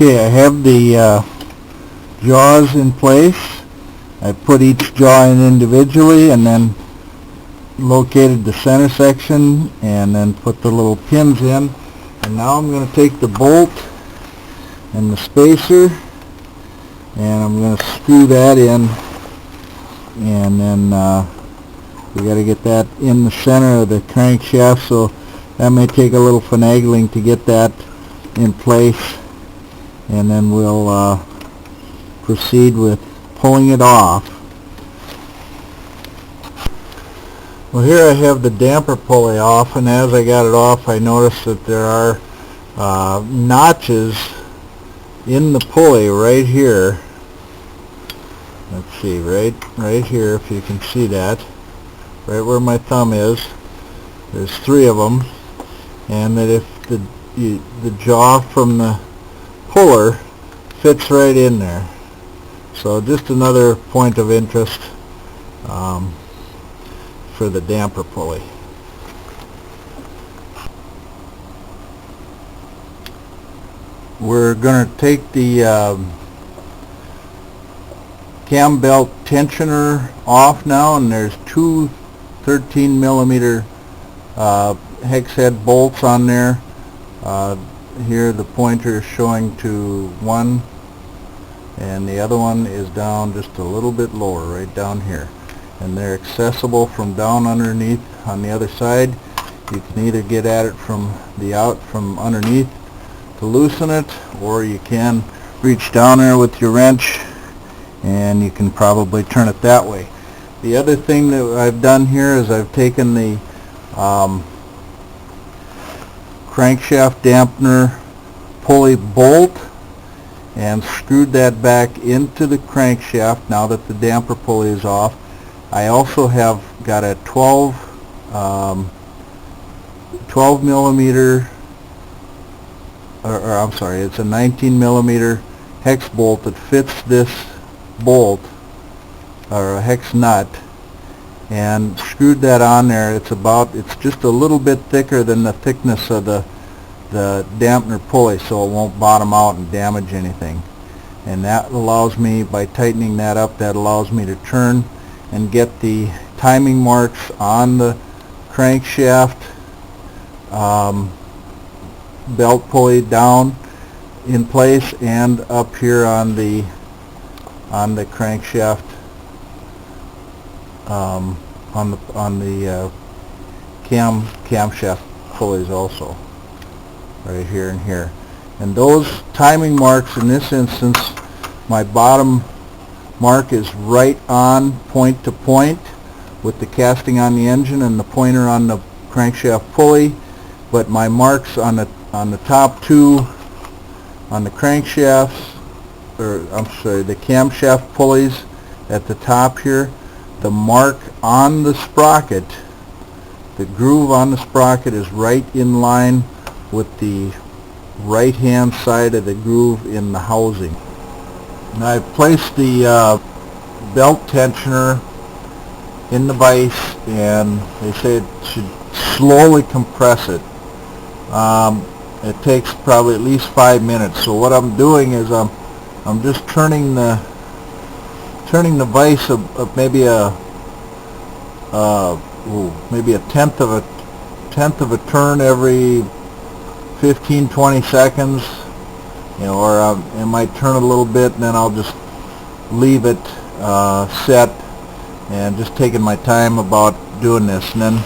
Okay, I have the jaws in place. I put each jaw in individually and then located the center section and then put the little pins in. And now I'm going to take the bolt and the spacer and I'm going to screw that in, and then we got to get that in the center of the crankshaft, so that may take a little finagling to get that in place, and then we'll proceed with pulling it off. Well, here I have the damper pulley off, and as I got it off I noticed that there are notches in the pulley right here. Let's see, right here, if you can see that, right where my thumb is. There's 3 of them, and that if the jaw from the puller fits right in there. So just another point of interest for the damper pulley. We're going to take the cam belt tensioner off now, and there's 2 13 millimeter hex head bolts on there. Here the pointer is showing to 1, and the other one is down just a little bit lower, right down here, and they're accessible from down underneath on the other side. You can either get at it from underneath to loosen it, or you can reach down there with your wrench and you can probably turn it that way. The other thing that I've done here is I've taken the crankshaft dampener pulley bolt and screwed that back into the crankshaft now that the damper pulley is off. I also have got a 12 millimeter, or I'm sorry, it's a 19 millimeter hex bolt that fits this bolt, or a hex nut, and screwed that on there. It's just a little bit thicker than the thickness of the dampener pulley, so it won't bottom out and damage anything. And that allows me, by tightening that up, that allows me to turn and get the timing marks on the crankshaft belt pulley down in place, and up here on the crankshaft on the camshaft pulleys also, right here and here. And those timing marks, in this instance, my bottom mark is right on point to point with the casting on the engine and the pointer on the crankshaft pulley, but my marks on the top 2 on the crankshafts, or I'm sorry, the camshaft pulleys at the top here, the mark on the sprocket, the groove on the sprocket is right in line with the right hand side of the groove in the housing. Now I've placed the belt tensioner in the vise, and they say it should slowly compress it. It takes probably at least 5 minutes. So what I'm doing is I'm just turning the vise maybe a tenth of a turn every 15-20 seconds, or it might turn a little bit, and then I'll just leave it set, and just taking my time about doing this. And then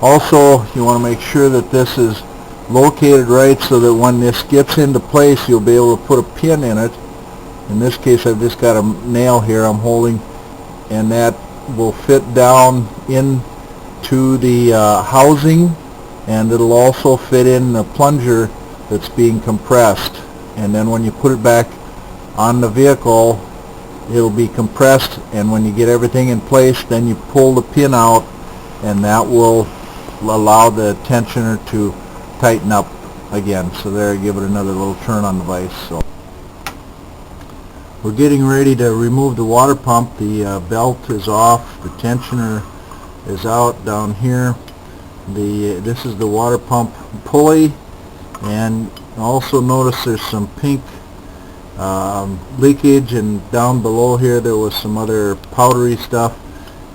also you want to make sure that this is located right, so that when this gets into place you'll be able to put a pin in it. In this case I've just got a nail here I'm holding, and that will fit down into the housing, and it'll also fit in the plunger that's being compressed. And then when you put it back on the vehicle, it'll be compressed, and when you get everything in place, then you pull the pin out, and that will allow the tensioner to tighten up again. So there, give it another little turn on the vise. So we're getting ready to remove the water pump. The belt is off, the tensioner is out down here. This is the water pump pulley, and also notice there's some pink leakage, and down below here there was some other powdery stuff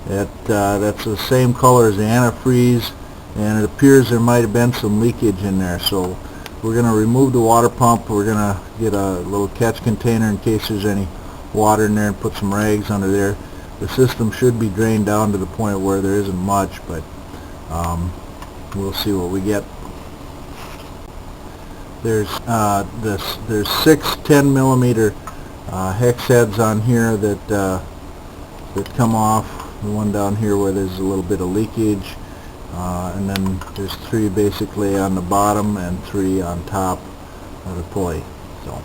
that's the same color as the antifreeze, and it appears there might have been some leakage in there. So we're going to remove the water pump. We're going to get a little catch container in case there's any water in there and put some rags under there. The system should be drained down to the point where there isn't much, but we'll see what we get. There's 6 10 millimeter hex heads on here that come off. The one down here where there's a little bit of leakage, and then there's 3 basically on the bottom and 3 on top of the pulley. So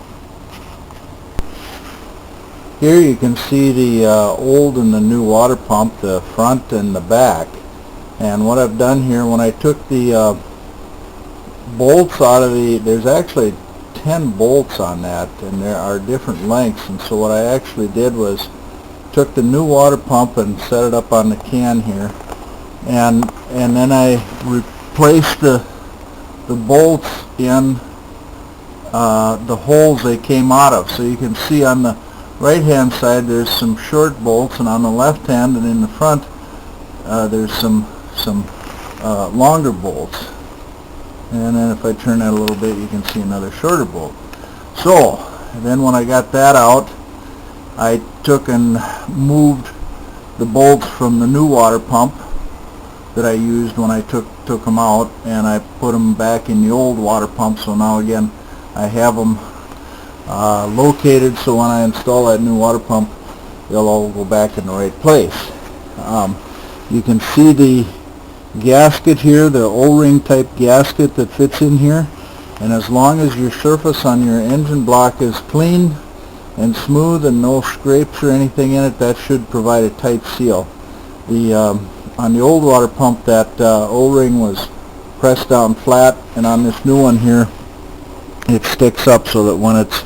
here you can see the old and the new water pump, the front and the back. And what I've done here, when I took the bolts out of there's actually 10 bolts on that, and there are different lengths. And so what I actually did was took the new water pump and set it up on the can here, and then I replaced the bolts in the holes they came out of. So you can see on the right hand side there's some short bolts, and on the left hand and in the front there's some longer bolts. And then if I turn that a little bit, you can see another shorter bolt. So then when I got that out, I took and moved the bolts from the new water pump that I used when I took them out, and I put them back in the old water pump. So now again I have them located, so when I install that new water pump they'll all go back in the right place. You can see the gasket here, the O-ring type gasket that fits in here, and as long as your surface on your engine block is clean and smooth and no scrapes or anything in it, that should provide a tight seal. On the old water pump, that O-ring was pressed down flat, and on this new one here it sticks up so that when it's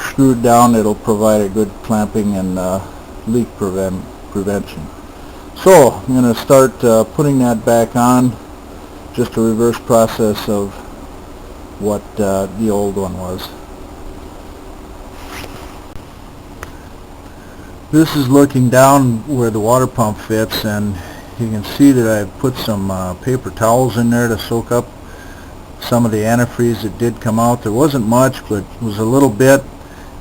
screwed down it'll provide a good clamping and leak prevention. So I'm going to start putting that back on, just a reverse process of what the old one was. This is looking down where the water pump fits, and you can see that I put some paper towels in there to soak up some of the antifreeze that did come out. There wasn't much, but it was a little bit,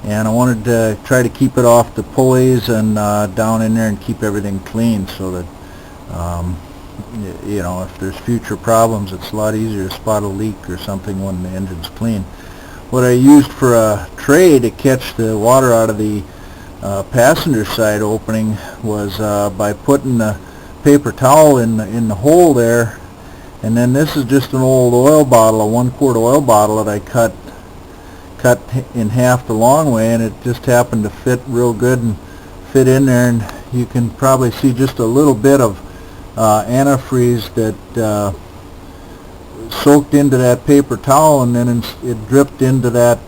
and I wanted to try to keep it off the pulleys and down in there and keep everything clean, so that you know, if there's future problems it's a lot easier to spot a leak or something when the engine's clean. What I used for a tray to catch the water out of the passenger side opening was by putting the paper towel in the hole there, and then this is just an old oil bottle, a 1-quart oil bottle that I cut in half the long way, and it just happened to fit real good and fit in there, and you can probably see just a little bit of antifreeze that soaked into that paper towel, and then it dripped into that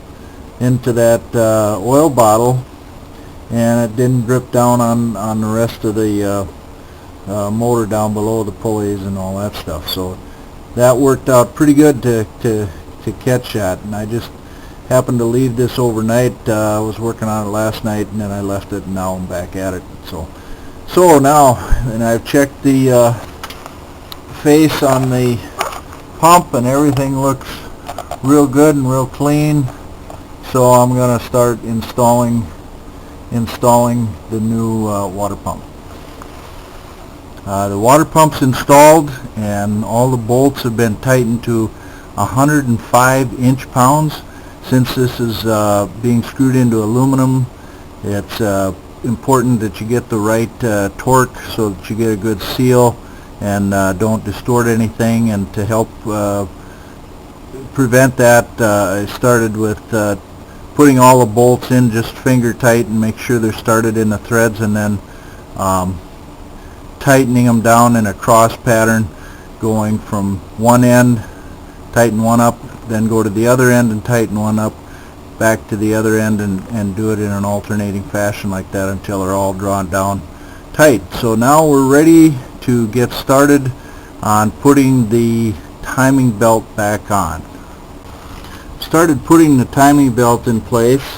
oil bottle, and it didn't drip down on the rest of the motor down below the pulleys and all that stuff. So that worked out pretty good to catch that, and I just happened to leave this overnight. I was working on it last night, and then I left it, and now I'm back at it. So now, and I've checked the face on the pump, and everything looks real good and real clean. So I'm going to start installing the new water pump. The water pump's installed, and all the bolts have been tightened to 105 inch-pounds. Since this is being screwed into aluminum, it's important that you get the right torque so that you get a good seal and don't distort anything. And to help prevent that, I started with putting all the bolts in just finger tight and make sure they're started in the threads, and then tightening them down in a cross pattern, going from one end, tighten one up, then go to the other end and tighten one up, back to the other end, and do it in an alternating fashion like that until they're all drawn down tight. So now we're ready to get started on putting the timing belt back on. started putting the timing belt in place,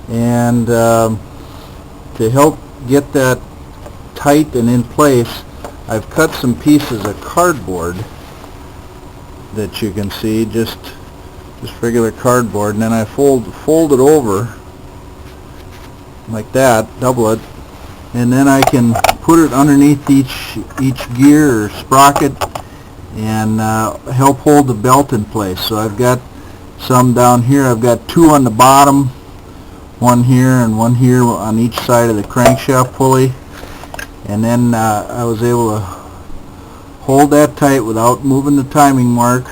and to help get that tight and in place, I've cut some pieces of cardboard that you can see, just regular cardboard, and then I fold it over like that, double it, and then I can put it underneath each gear or sprocket and help hold the belt in place. So I've got some down here. I've got two on the bottom, one here and one here on each side of the crankshaft pulley, and then I was able to hold that tight without moving the timing mark,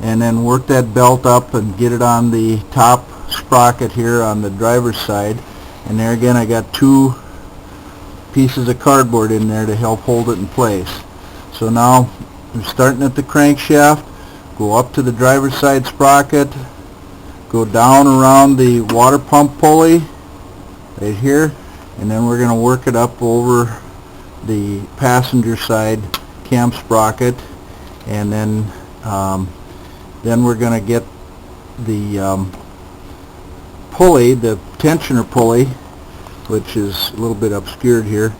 and then work that belt up and get it on the top sprocket here on the driver's side. And there again, I got two pieces of cardboard in there to help hold it in place. So now I'm starting at the crankshaft, go up to the driver's side sprocket, go down around the water pump pulley right here, and then we're going to work it up over the passenger side cam sprocket, and then we're going to get the pulley, the tensioner pulley, which is a little bit obscured here.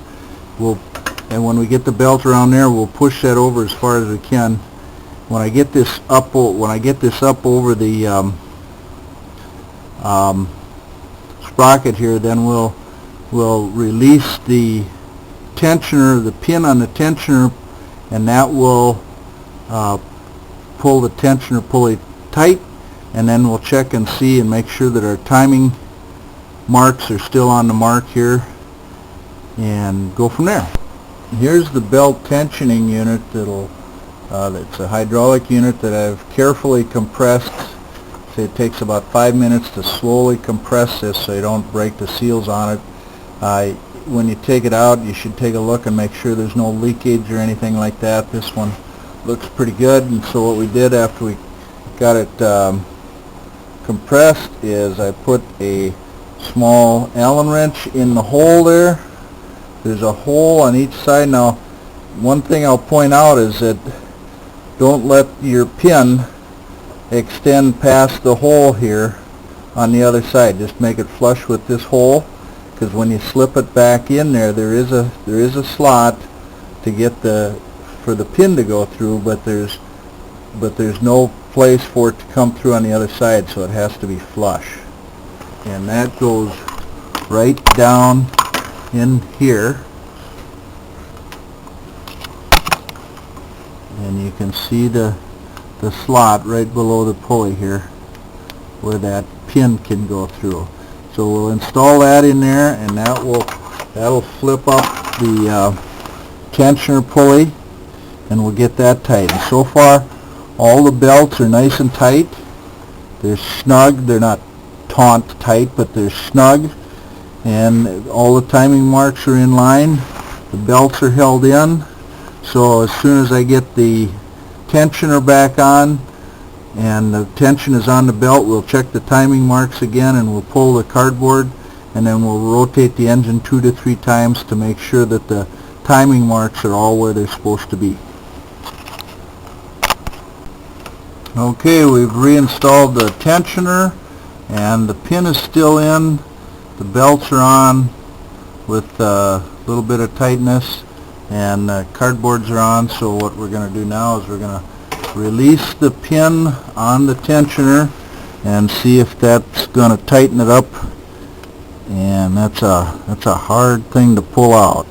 And when we get the belt around there, we'll push that over as far as we can. When I get this up over the sprocket here, then we'll release the tensioner, the pin on the tensioner, and that will pull the tensioner pulley tight, and then we'll check and see and make sure that our timing marks are still on the mark here, and go from there. Here's the belt tensioning unit that's a hydraulic unit that I've carefully compressed. So it takes about 5 minutes to slowly compress this so you don't break the seals on it. When you take it out, you should take a look and make sure there's no leakage or anything like that. This one looks pretty good, and so what we did after we got it compressed is I put a small Allen wrench in the hole there. There's a hole on each side. Now, one thing I'll point out is that don't let your pin extend past the hole here on the other side. Just make it flush with this hole, because when you slip it back in there, there is a slot to get for the pin to go through, but there's no place for it to come through on the other side, so it has to be flush. And that goes right down in here, and you can see the slot right below the pulley here where that pin can go through. So we'll install that in there, and that'll flip up the tensioner pulley, and we'll get that tight. And so far all the belts are nice and tight. They're snug. They're not taut tight, but they're snug, and all the timing marks are in line. The belts are held in. So as soon as I get the tensioner back on and the tension is on the belt, we'll check the timing marks again, and we'll pull the cardboard, and then we'll rotate the engine 2 to 3 times to make sure that the timing marks are all where they're supposed to be. Okay, we've reinstalled the tensioner, and the pin is still in. The belts are on with a little bit of tightness, and the cardboards are on. So what we're going to do now is we're going to release the pin on the tensioner and see if that's going to tighten it up. And that's a hard thing to pull out.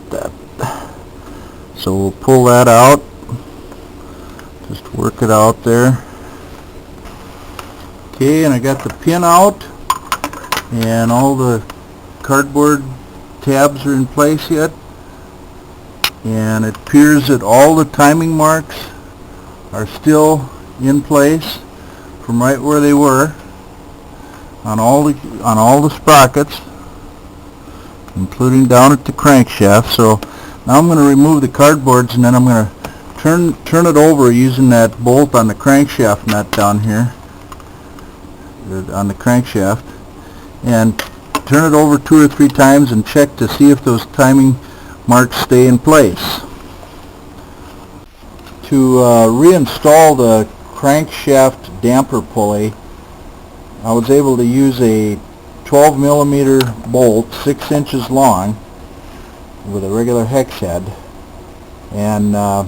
So we'll pull that out. Just work it out there. Okay, and I got the pin out, and all the cardboard tabs are in place yet, and it appears that all the timing marks are still in place from right where they were on all the sprockets, including down at the crankshaft. So now I'm going to remove the cardboards, and then I'm going to turn it over using that bolt on the crankshaft nut down here on the crankshaft, and turn it over 2 or 3 times and check to see if those timing marks stay in place. To reinstall the crankshaft damper pulley, I was able to use a 12 millimeter bolt, 6 inches long, with a regular hex head, and a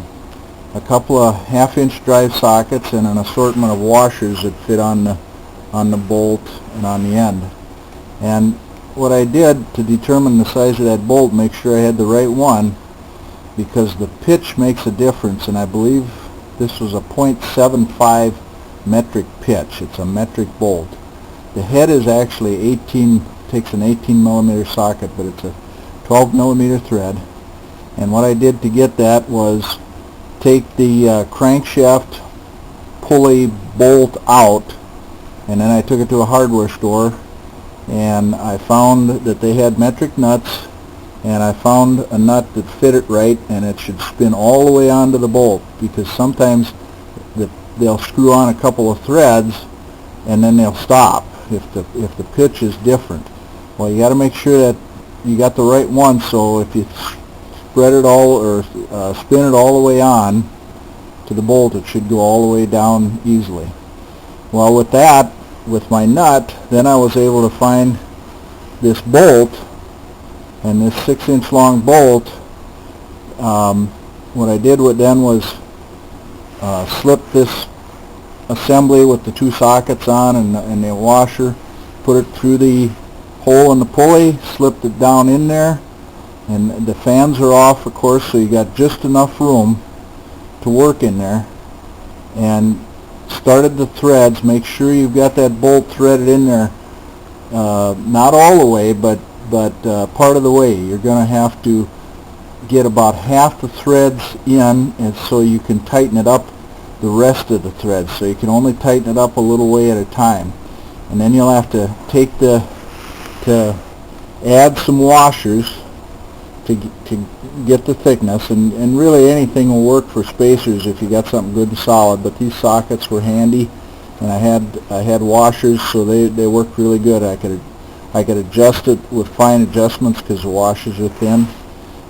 couple of half-inch drive sockets and an assortment of washers that fit on the bolt and on the end. And what I did to determine the size of that bolt, make sure I had the right one, because the pitch makes a difference, and I believe this was a .75 metric pitch. It's a metric bolt. The head is actually takes an 18 millimeter socket, but it's a 12 millimeter thread. And what I did to get that was take the crankshaft pulley bolt out, and then I took it to a hardware store, and I found that they had metric nuts, and I found a nut that fit it right, and it should spin all the way onto the bolt, because sometimes they'll screw on a couple of threads and then they'll stop if the pitch is different. Well, you got to make sure that you got the right one, so if you spread it all or spin it all the way on to the bolt, it should go all the way down easily. Well, with that, with my nut, then I was able to find this bolt, and this 6-inch long bolt. What I did then was slip this assembly with the 2 sockets on and the washer, put it through the hole in the pulley, slipped it down in there, and the fans are off, of course, so you got just enough room to work in there, and started the threads. Make sure you've got that bolt threaded in there, not all the way, but part of the way. You're going to have to get about half the threads in, and so you can tighten it up the rest of the threads. So you can only tighten it up a little way at a time, and then you'll have to add some washers to get the thickness, and really anything will work for spacers if you got something good and solid, but these sockets were handy, and I had washers, so they worked really good. I could adjust it with fine adjustments because the washers are thin,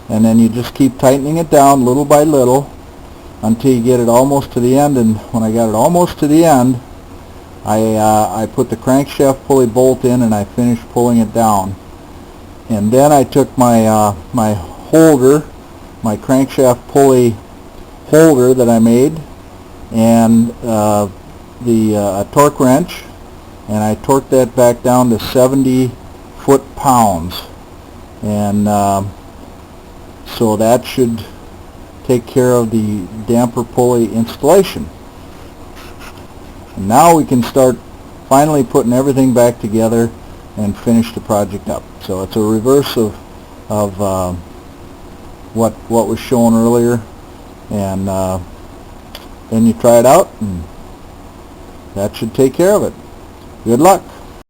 and then you just keep tightening it down little by little until you get it almost to the end. And when I got it almost to the end, I put the crankshaft pulley bolt in, and I finished pulling it down. And then I took my my holder, my crankshaft pulley holder that I made, and the torque wrench, and I torqued that back down to 70 foot-pounds, and so that should take care of the damper pulley installation. And now we can start finally putting everything back together and finish the project up. So it's a reverse of what was shown earlier, and then you try it out, and that should take care of it. Good luck.